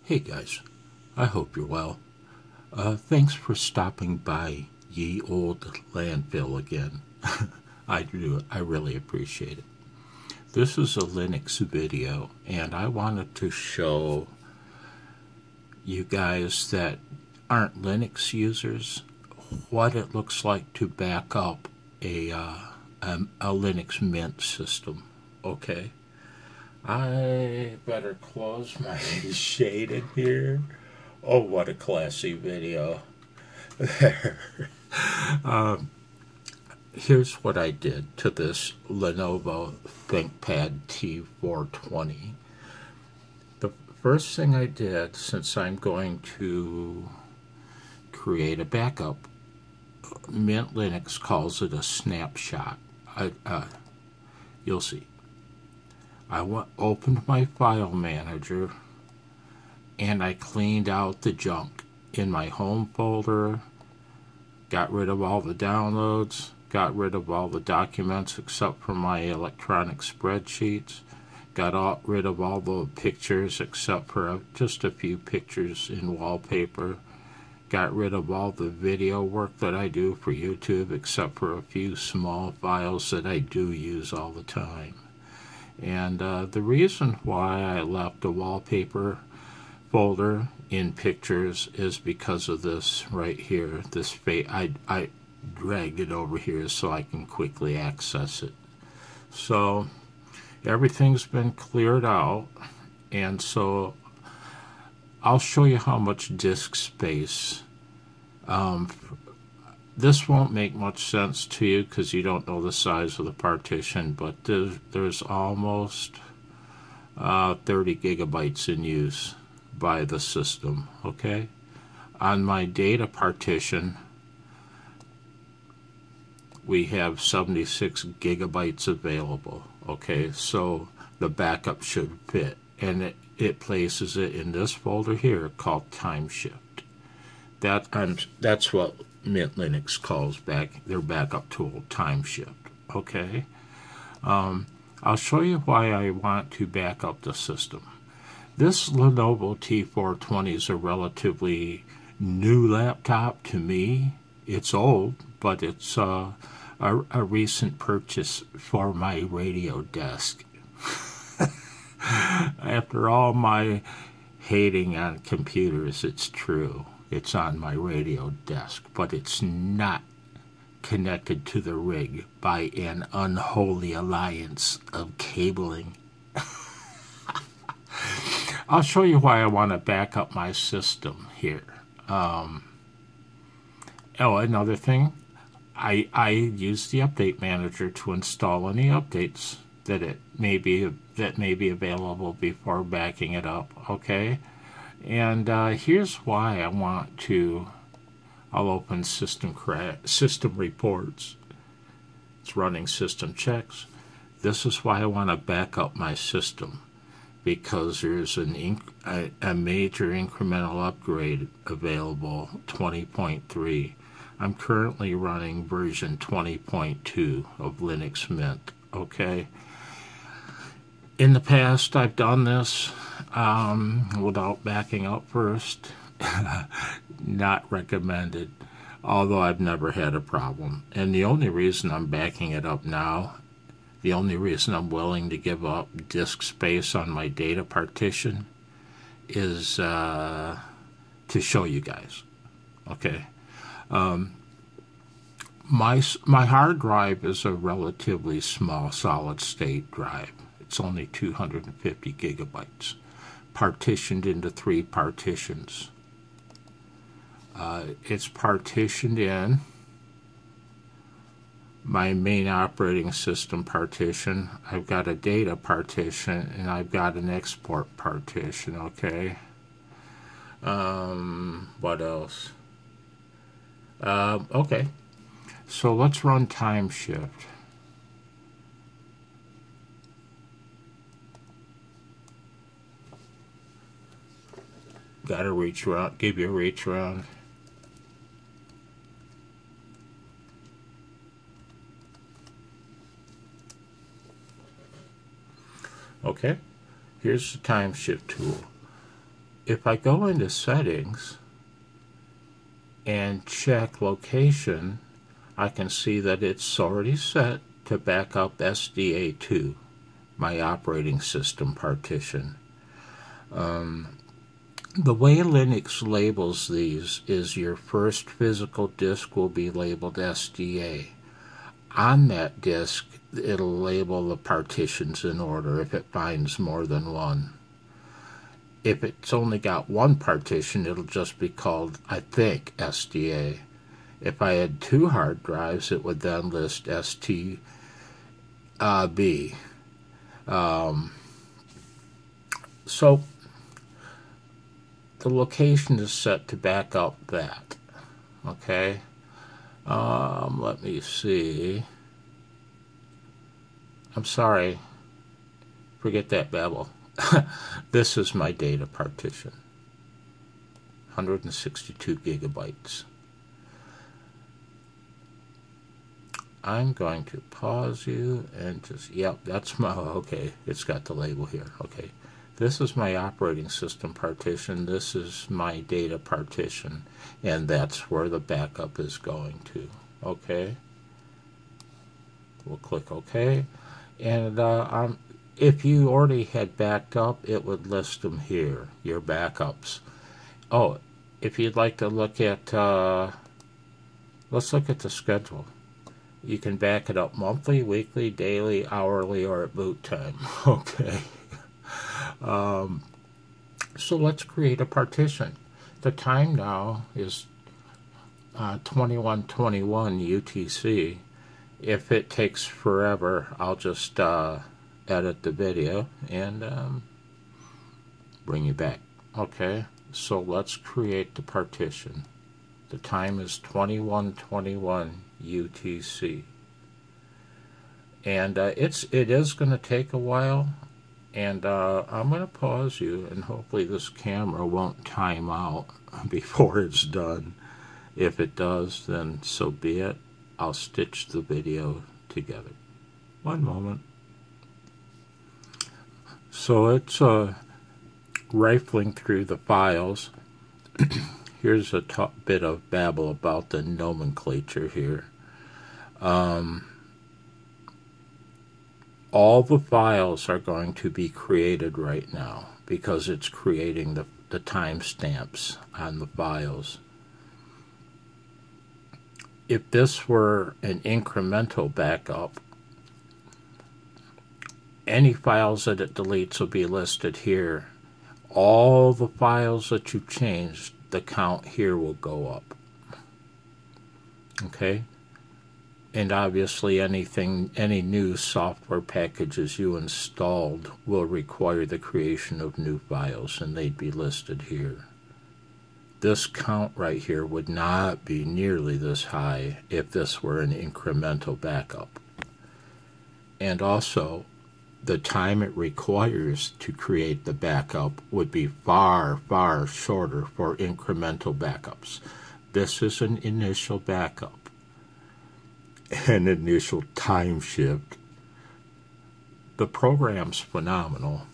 Hey guys, I hope you're well. Thanks for stopping by ye old landfill again. I really appreciate it. This is a Linux video, and I wanted to show you guys that aren't Linux users what it looks like to back up a Linux Mint system. Okay. I better close my shade in here. Oh, what a classy video. There. Here's what I did to this Lenovo Thinkpad T420. The first thing I did, since I'm going to create a backup, Mint Linux calls it a snapshot. You'll see. I opened my file manager and I cleaned out the junk in my home folder, got rid of all the downloads, got rid of all the documents except for my electronic spreadsheets, got rid of all the pictures except for just a few pictures in wallpaper, got rid of all the video work that I do for YouTube except for a few small files that I do use all the time. And the reason why I left the wallpaper folder in pictures is because of this right here. This I dragged it over here so I can quickly access it. So everything's been cleared out, and so I'll show you how much disk space. This won't make much sense to you because you don't know the size of the partition, but there's almost 30 gigabytes in use by the system, okay? On my data partition, we have 76 gigabytes available, okay? So the backup should fit, and it places it in this folder here called timeshift. That's what Mint Linux calls their backup tool, timeshift. Okay, I'll show you why I want to back up the system. This Lenovo T420 is a relatively new laptop to me. It's old, but it's a recent purchase for my radio desk. After all my hating on computers, it's true. It's on my radio desk, but it's not connected to the rig by an unholy alliance of cabling. I'll show you why I want to back up my system here. Oh, another thing, I use the update manager to install any updates that may be available before backing it up. Okay. And here's why I want to. I'll open system reports. It's running system checks. This is why I want to back up my system, because there's a major incremental upgrade available, 20.3. I'm currently running version 20.2 of Linux Mint. Okay. In the past, I've done this without backing up first. Not recommended, although I've never had a problem. And the only reason I'm backing it up now, the only reason I'm willing to give up disk space on my data partition is to show you guys. Okay. My hard drive is a relatively small solid-state drive. It's only 250 gigabytes, partitioned into 3 partitions. It's partitioned in my main operating system partition. I've got a data partition, and I've got an export partition, okay? What else? Okay, so let's run timeshift. Got to reach around, give you a reach around. Okay, here's the timeshift tool. if I go into settings and check location, I can see that it's already set to backup SDA2, my operating system partition. The way Linux labels these is your first physical disk will be labeled SDA. On that disk, it'll label the partitions in order if it finds more than one. If it's only got one partition, it'll just be called, I think, SDA. If I had 2 hard drives, it would then list STB. So the location is set to back up that. Okay. Let me see. I'm sorry. Forget that babble. This is my data partition. 162 gigabytes. I'm going to pause you and just, yep, that's my, okay, it's got the label here. Okay. This is my operating system partition. This is my data partition. And that's where the backup is going to. Okay. We'll click OK. And if you already had backed up, it would list them here, your backups. Oh, if you'd like to look at, let's look at the schedule. You can back it up monthly, weekly, daily, hourly, or at boot time. Okay. So let's create a partition. The time now is 21:21 UTC. If it takes forever, I'll just edit the video and bring you back. Okay, so let's create the partition. The time is 21:21 UTC. And it is going to take a while. And I'm going to pause you, and hopefully this camera won't time out before it's done. If it does, then so be it. I'll stitch the video together. One moment. So it's rifling through the files. Here's a bit of babble about the nomenclature here. All the files are going to be created right now because it's creating the timestamps on the files. If this were an incremental backup, any files that it deletes will be listed here. All the files that you changed, the count here will go up. Okay? And obviously any new software packages you installed will require the creation of new files, and they'd be listed here. This count right here would not be nearly this high if this were an incremental backup. And also, the time it requires to create the backup would be far, far shorter for incremental backups. This is an initial backup. An initial time shift. The program's phenomenal.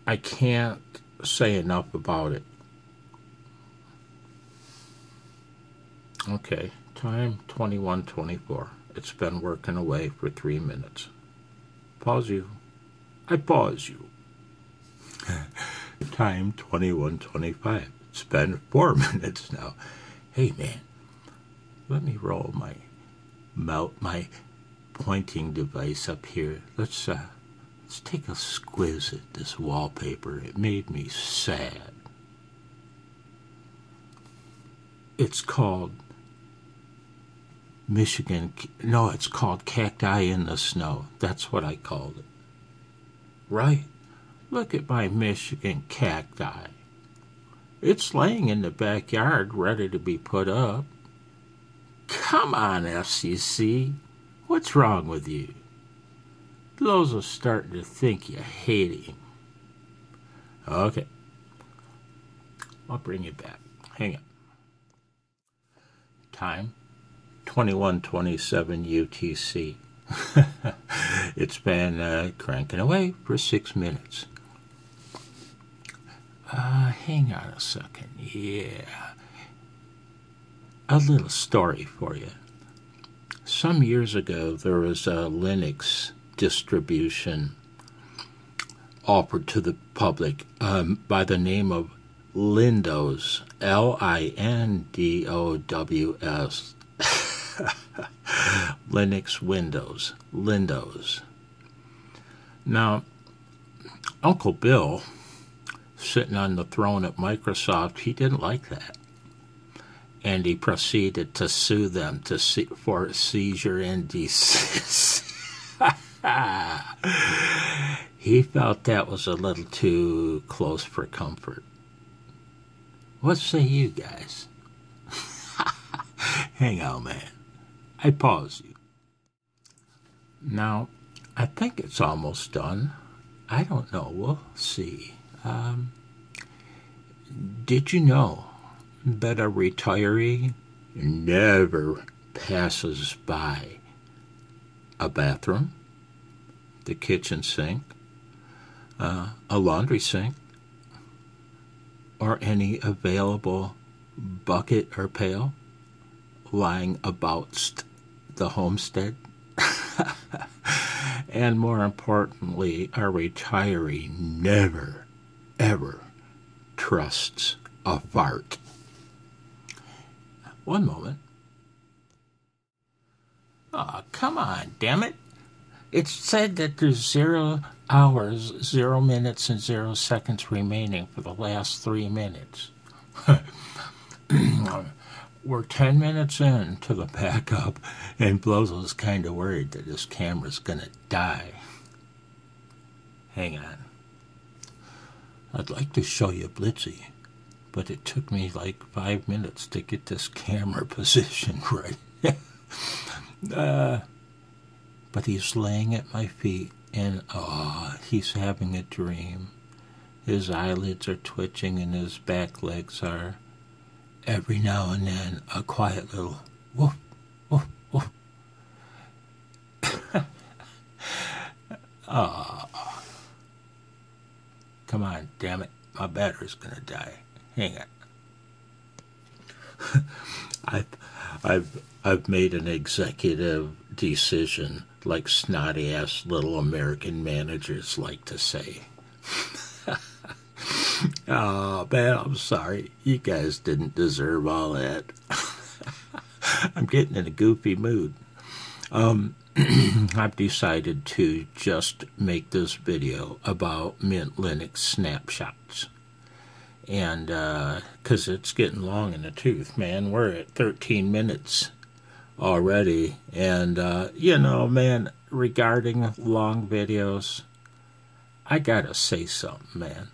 I can't say enough about it. Okay, time 21:24. It's been working away for 3 minutes. Pause you. I pause you. Time 21:25. It's been 4 minutes now. Hey man, let me roll my pointing device up here. Let's take a squiz at this wallpaper. It made me sad. It's called it's called Cacti in the Snow. That's what I called it. Right? Look at my Michigan cacti. It's laying in the backyard ready to be put up. Come on, FCC. What's wrong with you? Those are starting to think you hate him. Okay. I'll bring you back. Hang on. Time, 21:27 UTC. It's been cranking away for 6 minutes. Hang on a second. Yeah. A little story for you. Some years ago, there was a Linux distribution offered to the public by the name of Lindows, Lindows. Linux Windows, Lindows. Now, Uncle Bill, sitting on the throne at Microsoft, he didn't like that. And he proceeded to sue them for seizure and desist. He felt that was a little too close for comfort. What say you guys? Hang on, man. I pause you. Now, I think it's almost done. I don't know. We'll see. Did you know that a retiree never passes by a bathroom, the kitchen sink, a laundry sink, or any available bucket or pail lying about the homestead? And more importantly, a retiree never, ever trusts a fart. One moment. Oh, come on, damn it. It's said that there's 0 hours, 0 minutes, and 0 seconds remaining for the last 3 minutes. We're 10 minutes in to the backup, and Blozel's kind of worried that his camera's gonna die. Hang on. I'd like to show you Blitzy, but it took me like 5 minutes to get this camera positioned right. But he's laying at my feet, and he's having a dream. His eyelids are twitching, and his back legs are, every now and then, a quiet little woof, woof, woof. Come on, damn it. My battery's gonna die. Hang on. I've made an executive decision, like snotty-ass little American managers like to say. Oh, man, I'm sorry. You guys didn't deserve all that. I'm getting in a goofy mood. I've decided to just make this video about Mint Linux snapshots. And, because it's getting long in the tooth, man. We're at 13 minutes already. And, you know, man, regarding long videos, I gotta say something, man.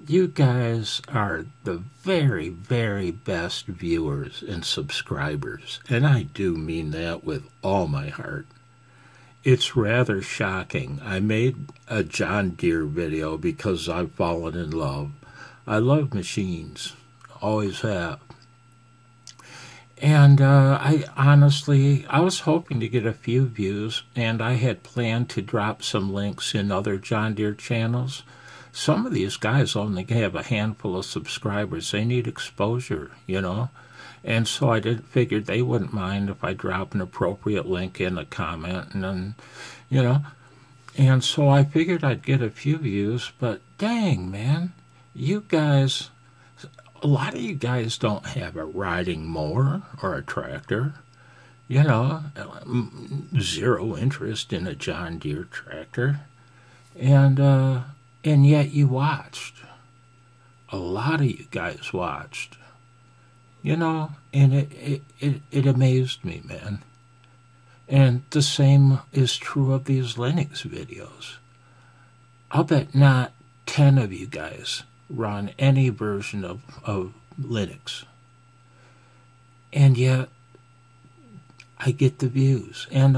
You guys are the very, very best viewers and subscribers. And I do mean that with all my heart. It's rather shocking. I made a John Deere video because I've fallen in love. I love machines. Always have. And I was hoping to get a few views, and I had planned to drop some links in other John Deere channels. Some of these guys only have a handful of subscribers. They need exposure, you know. And so I figured they wouldn't mind if I drop an appropriate link in a comment, and then, you know. And so I figured I'd get a few views, but dang, man, you guys, a lot of you guys don't have a riding mower or a tractor, you know, zero interest in a John Deere tractor, and yet you watched. A lot of you guys watched. You know, and it amazed me, man. And the same is true of these Linux videos. I'll bet not 10 of you guys run any version of Linux. And yet, I get the views. And,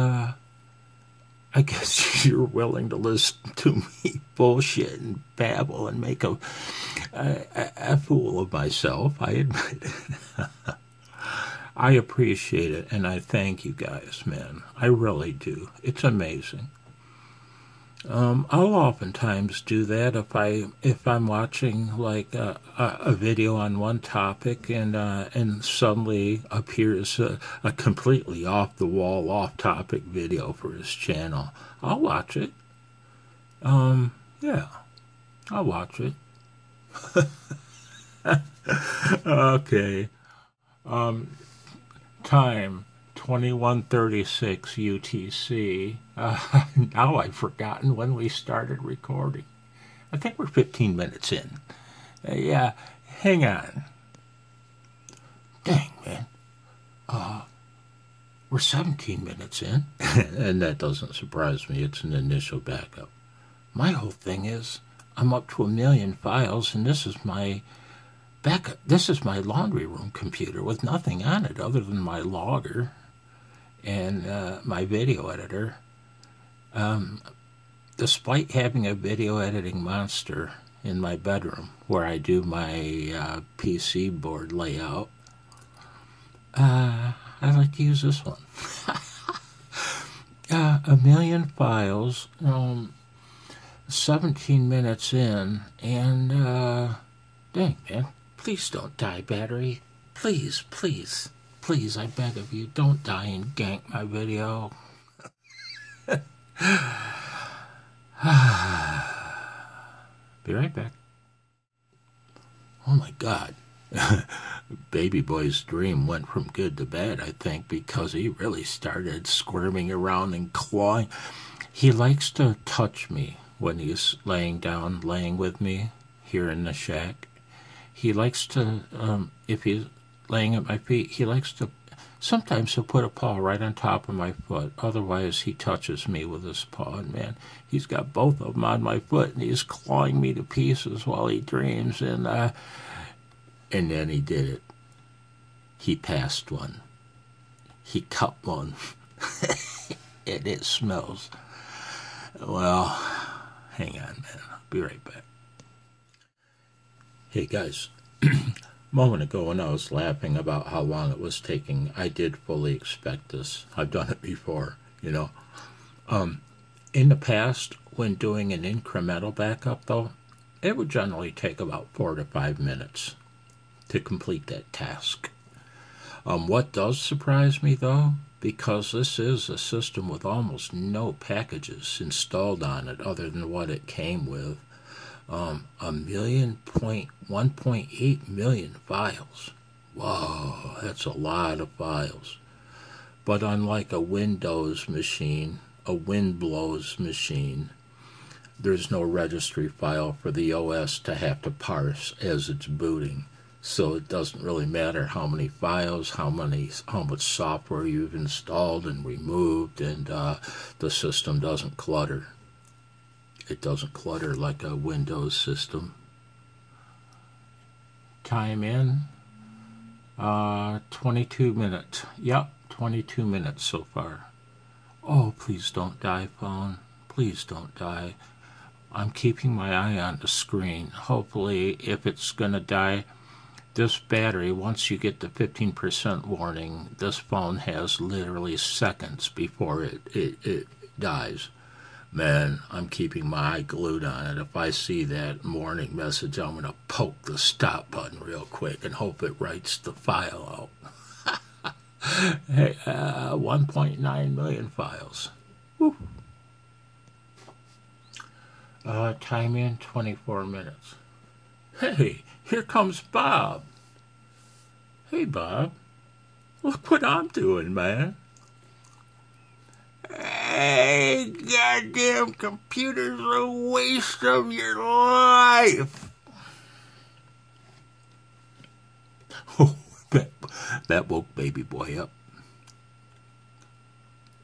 I guess you're willing to listen to me bullshit and babble and make a fool of myself. I admit it. I appreciate it, and I thank you guys, man. I really do. It's amazing. I'll oftentimes do that if I'm watching like a video on one topic and suddenly appears a completely off the wall, off topic video for his channel. I'll watch it. Yeah, I'll watch it. Okay. Time 21:36 UTC. Now I've forgotten when we started recording. I think we're 15 minutes in. Yeah, hang on. Dang, man. We're 17 minutes in. And that doesn't surprise me. It's an initial backup. My whole thing is I'm up to 1 million files, and this is my backup. This is my laundry room computer with nothing on it other than my logger and my video editor. Despite having a video editing monster in my bedroom where I do my PC board layout, I like to use this one. 1 million files, 17 minutes in, and dang, man, please don't die, battery. Please, please, please, I beg of you, don't die and gank my video. Be right back. Oh my God. Baby boy's dream went from good to bad, I think, because he really started squirming around and clawing. He likes to touch me when he's laying down, laying with me here in the shack. He likes to, if he's laying at my feet, he likes to, sometimes he'll put a paw right on top of my foot. Otherwise, he touches me with his paw. And man, he's got both of them on my foot, and he's clawing me to pieces while he dreams. And then he did it. He passed one. He cut one. And it smells. Well, hang on, man. I'll be right back. Hey, guys. A moment ago when I was laughing about how long it was taking, I did fully expect this. I've done it before, you know. In the past, when doing an incremental backup, though, it would generally take about 4 to 5 minutes to complete that task. What does surprise me, though, because this is a system with almost no packages installed on it other than what it came with, 1.8 million files. Whoa, that's a lot of files. But unlike a Windows machine, a Windows machine, there's no registry file for the OS to have to parse as it's booting. So it doesn't really matter how many files, how much software you've installed and removed, and the system doesn't clutter. It doesn't clutter like a Windows system. Time in, 22 minutes. Yep, 22 minutes so far. Oh, please don't die, phone. Please don't die. I'm keeping my eye on the screen. Hopefully, if it's gonna die, this battery, once you get the 15% warning, this phone has literally seconds before it dies. Man, I'm keeping my eye glued on it. If I see that warning message, I'm going to poke the stop button real quick and hope it writes the file out. Hey, 1.9 million files. Woo. Time in 24 minutes. Hey, here comes Bob. Hey, Bob. Look what I'm doing, man. Hey, goddamn computer's a waste of your life. Oh, that woke baby boy up.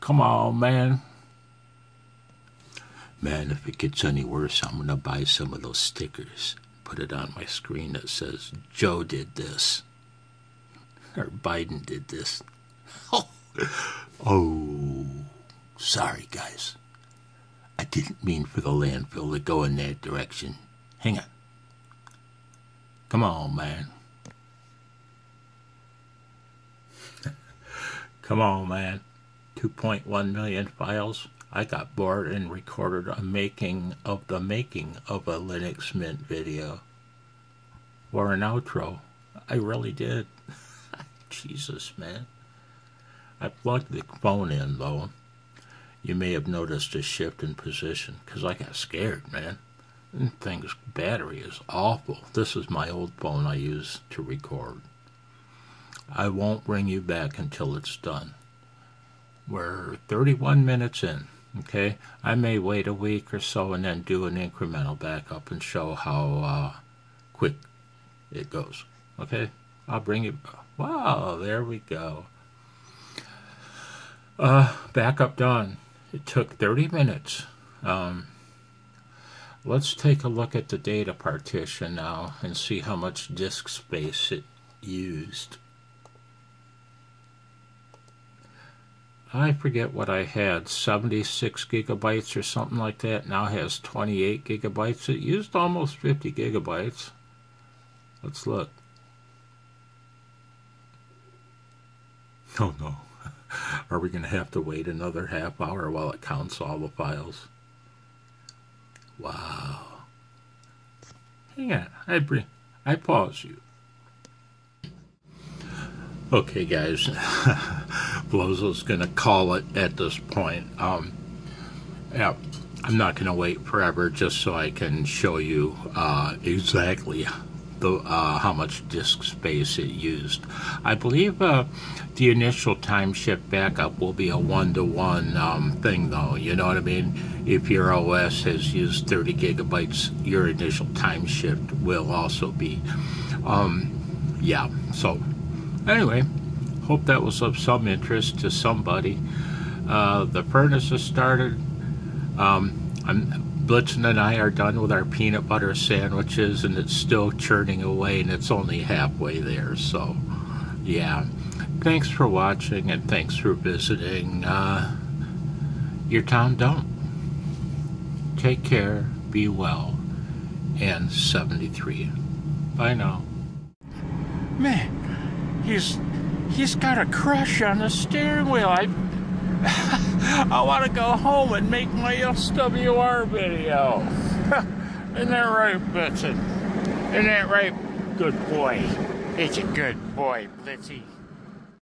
Come on, man. Man, if it gets any worse, I'm going to buy some of those stickers. Put it on my screen that says, Joe did this. Or Biden did this. Oh, sorry, guys. I didn't mean for the landfill to go in that direction. Hang on. Come on, man. Come on, man. 2.1 million files. I got bored and recorded a making of a Linux Mint video. Or an outro. I really did. Jesus, man. I plugged the phone in, though. You may have noticed a shift in position, because I got scared, man. That thing's battery is awful. This is my old phone I use to record. I won't bring you back until it's done. We're 31 minutes in, okay? I may wait a week or so and then do an incremental backup and show how quick it goes, okay? I'll bring you... Wow, there we go. Backup done. It took 30 minutes. Let's take a look at the data partition now and see how much disk space it used. I forget what I had, 76 gigabytes or something like that. Now it has 28 gigabytes. It used almost 50 gigabytes. Let's look. Oh no. Are we going to have to wait another half hour while it counts all the files? Wow. Hang on. I pause you. Okay, guys. Blozo's going to call it at this point. Yeah, I'm not going to wait forever just so I can show you exactly how much disk space it used. I believe the initial time shift backup will be a 1-to-1 thing, though. You know what I mean? If your OS has used 30 gigabytes, your initial time shift will also be. Yeah, so anyway, hope that was of some interest to somebody. The furnace has started. Blitzen and I are done with our peanut butter sandwiches, and it's still churning away, and it's only halfway there. So, yeah. Thanks for watching, and thanks for visiting your Tom Don't. Take care, be well, and 73. Bye now. Man, he's got a crush on the steering wheel. I want to go home and make my SWR video. Isn't that right, Blitzen? Isn't that right? Good boy. It's a good boy, Blitzy.